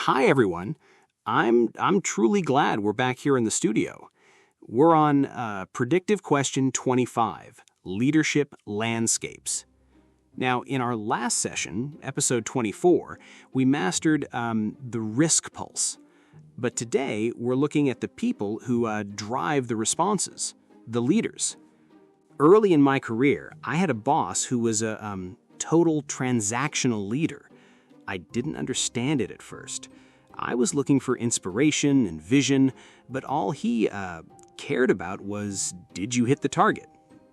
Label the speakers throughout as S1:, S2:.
S1: Hi, everyone. I'm truly glad we're back here in the studio. We're on Predictive Question 25, Leadership Landscapes. Now, in our last session, episode 24, we mastered the risk pulse. But today, we're looking at the people who drive the responses, the leaders. Early in my career, I had a boss who was a total transactional leader. I didn't understand it at first. I was looking for inspiration and vision, but all he cared about was, did you hit the target?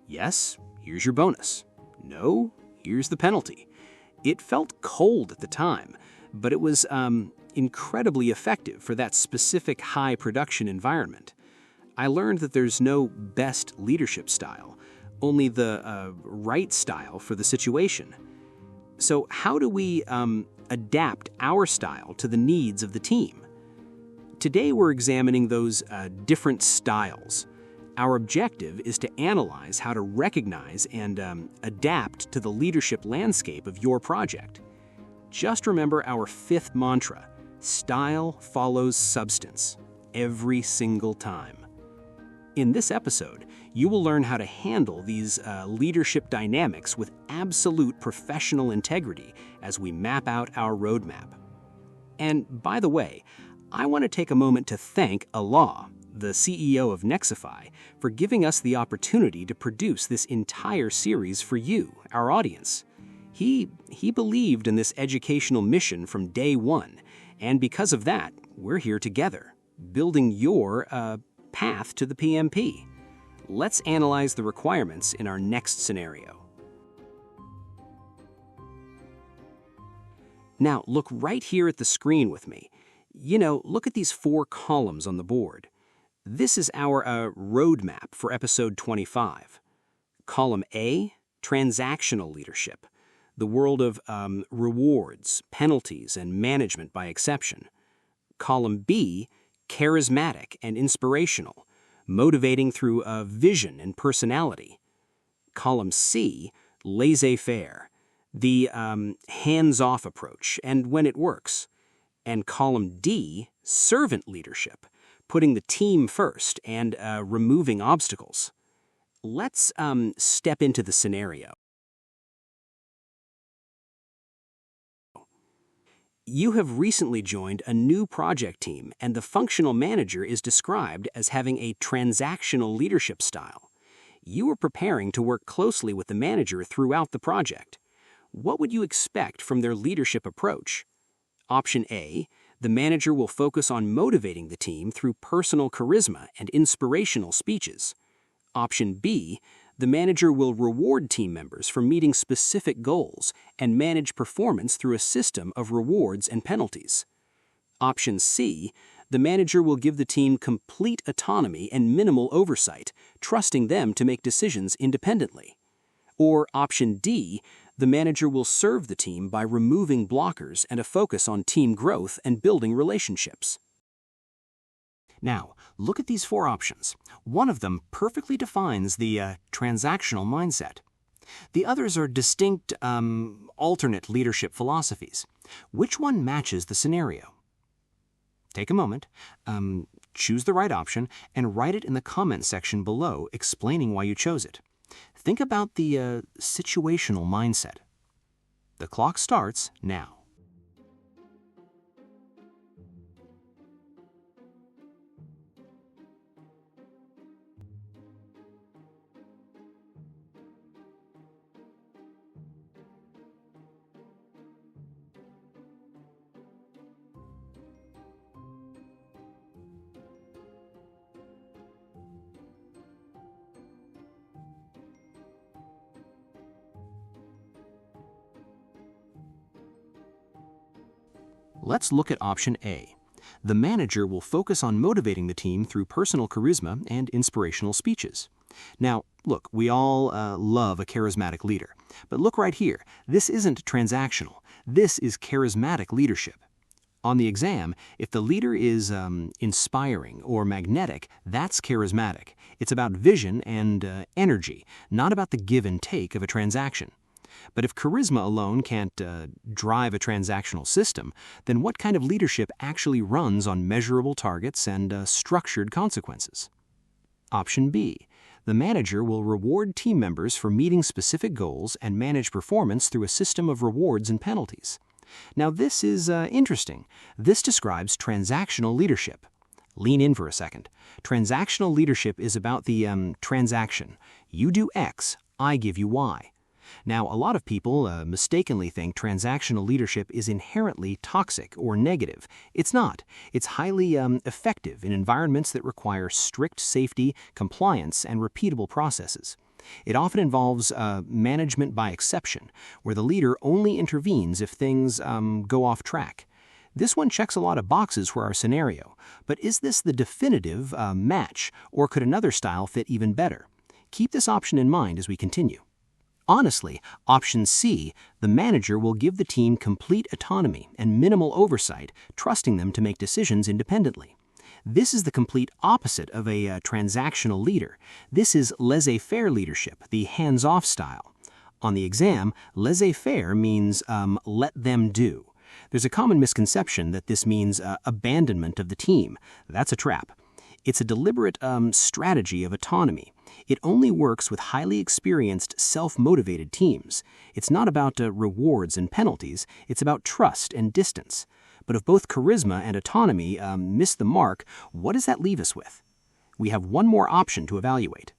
S1: Yes, here's your bonus. No, here's the penalty. It felt cold at the time, but it was incredibly effective for that specific high production environment. I learned that there's no best leadership style, only the right style for the situation. So how do we adapt our style to the needs of the team? Today we're examining those different styles. Our objective is to analyze how to recognize and adapt to the leadership landscape of your project. Just remember our fifth mantra: style follows substance, every single time. In this episode, you will learn how to handle these leadership dynamics with absolute professional integrity as we map out our roadmap. And by the way, I want to take a moment to thank Allah, the CEO of NEXXIFY, for giving us the opportunity to produce this entire series for you, our audience. He believed in this educational mission from day one, and because of that, we're here together, building your path to the PMP. Let's analyze the requirements in our next scenario. Now, look right here at the screen with me. Look at these 4 columns on the board. This is our roadmap for episode 25. Column A, transactional leadership, the world of rewards, penalties, and management by exception. Column B, charismatic and inspirational, motivating through vision and personality. Column C, laissez-faire, the hands-off approach and when it works. And column D, servant leadership, putting the team first and removing obstacles. Let's step into the scenario. You have recently joined a new project team, and the functional manager is described as having a transactional leadership style. You are preparing to work closely with the manager throughout the project. What would you expect from their leadership approach? Option A, the manager will focus on motivating the team through personal charisma and inspirational speeches. Option B, the manager will reward team members for meeting specific goals and manage performance through a system of rewards and penalties. Option C, the manager will give the team complete autonomy and minimal oversight, trusting them to make decisions independently. Or option D, the manager will serve the team by removing blockers and a focus on team growth and building relationships. Now, look at these 4 options. One of them perfectly defines the transactional mindset. The others are distinct, alternate leadership philosophies. Which one matches the scenario? Take a moment, choose the right option, and write it in the comment section below explaining why you chose it. Think about the situational mindset. The clock starts now. Let's look at option A. The manager will focus on motivating the team through personal charisma and inspirational speeches. Now, look, we all love a charismatic leader. But look right here. This isn't transactional. This is charismatic leadership. On the exam, if the leader is inspiring or magnetic, that's charismatic. It's about vision and energy, not about the give and take of a transaction. But if charisma alone can't drive a transactional system, then what kind of leadership actually runs on measurable targets and structured consequences? Option B. The manager will reward team members for meeting specific goals and manage performance through a system of rewards and penalties. Now this is interesting. This describes transactional leadership. Lean in for a second. Transactional leadership is about the transaction. You do X, I give you Y. Now, a lot of people mistakenly think transactional leadership is inherently toxic or negative. It's not. It's highly effective in environments that require strict safety, compliance, and repeatable processes. It often involves management by exception, where the leader only intervenes if things go off track. This one checks a lot of boxes for our scenario, but is this the definitive match, or could another style fit even better? Keep this option in mind as we continue. Honestly, option C, the manager will give the team complete autonomy and minimal oversight, trusting them to make decisions independently. This is the complete opposite of a transactional leader. This is laissez-faire leadership, the hands-off style. On the exam, laissez-faire means let them do. There's a common misconception that this means abandonment of the team. That's a trap. It's a deliberate strategy of autonomy. It only works with highly experienced, self-motivated teams. It's not about rewards and penalties. It's about trust and distance. But if both charisma and autonomy miss the mark, what does that leave us with? We have one more option to evaluate.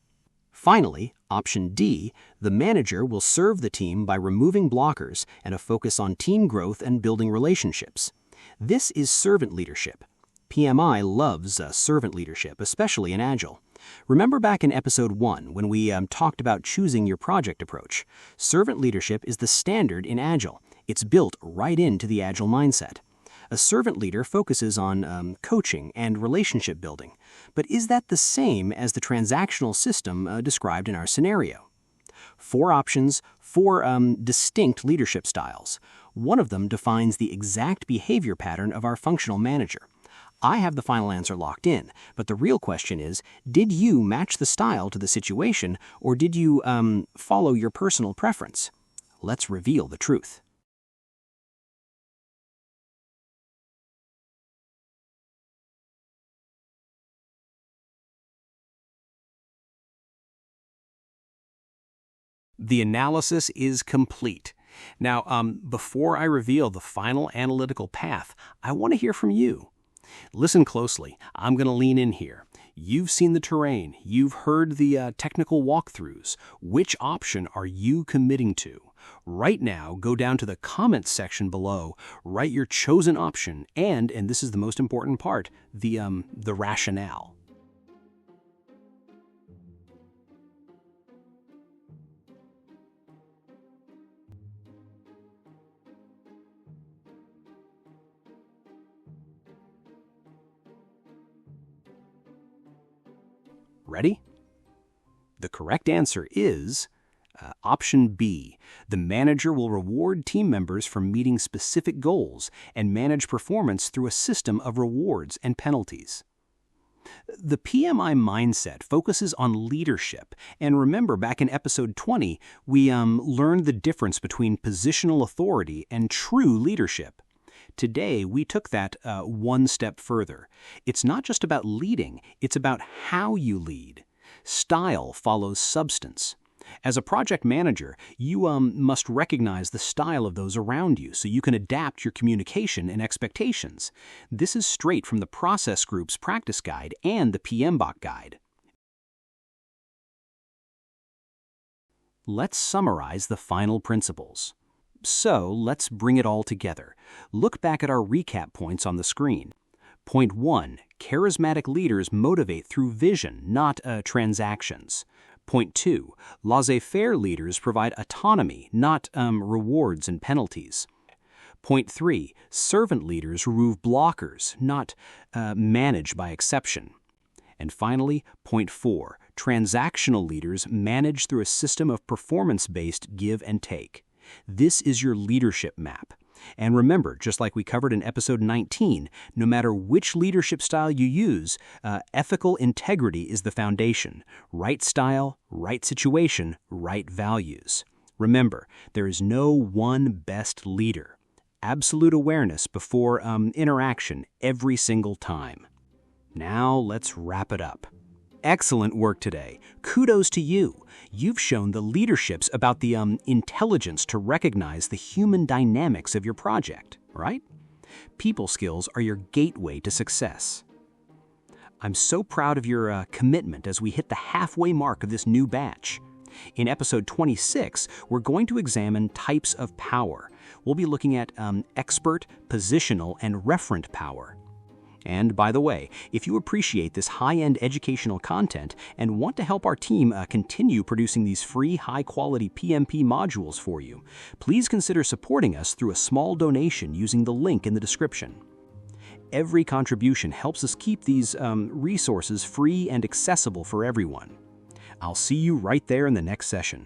S1: Finally, option D, the manager will serve the team by removing blockers and a focus on team growth and building relationships. This is servant leadership. PMI loves servant leadership, especially in Agile. Remember back in episode 1 when we talked about choosing your project approach. Servant leadership is the standard in Agile. It's built right into the Agile mindset. A servant leader focuses on coaching and relationship building. But is that the same as the transactional system described in our scenario? 4 options, 4 distinct leadership styles. One of them defines the exact behavior pattern of our functional manager. I have the final answer locked in, but the real question is, did you match the style to the situation, or did you follow your personal preference? Let's reveal the truth. The analysis is complete. Now, before I reveal the final analytical path, I want to hear from you. Listen closely. I'm going to lean in here. You've seen the terrain. You've heard the technical walkthroughs. Which option are you committing to? Right now, go down to the comments section below, write your chosen option, and this is the most important part, the rationale. Ready? The correct answer is option B. The manager will reward team members for meeting specific goals and manage performance through a system of rewards and penalties. The PMI mindset focuses on leadership, and remember back in episode 20, we learned the difference between positional authority and true leadership. Today, we took that one step further. It's not just about leading, it's about how you lead. Style follows substance. As a project manager, you must recognize the style of those around you so you can adapt your communication and expectations. This is straight from the Process Group's practice guide and the PMBOK guide. Let's summarize the final principles. So let's bring it all together. Look back at our recap points on the screen. Point 1, charismatic leaders motivate through vision, not transactions. Point 2, laissez-faire leaders provide autonomy, not rewards and penalties. Point 3, servant leaders remove blockers, not manage by exception. And finally, point 4, transactional leaders manage through a system of performance-based give and take. This is your leadership map. And remember, just like we covered in episode 19, no matter which leadership style you use, ethical integrity is the foundation. Right style, right situation, right values. Remember, there is no one best leader. Absolute awareness before interaction every single time. Now let's wrap it up. Excellent work today. Kudos to you. You've shown the leaderships about the intelligence to recognize the human dynamics of your project, right? People skills are your gateway to success. I'm so proud of your commitment as we hit the halfway mark of this new batch. In episode 26, we're going to examine types of power. We'll be looking at expert, positional, and referent power. And by the way, if you appreciate this high-end educational content and want to help our team continue producing these free, high-quality PMP modules for you, please consider supporting us through a small donation using the link in the description. Every contribution helps us keep these resources free and accessible for everyone. I'll see you right there in the next session.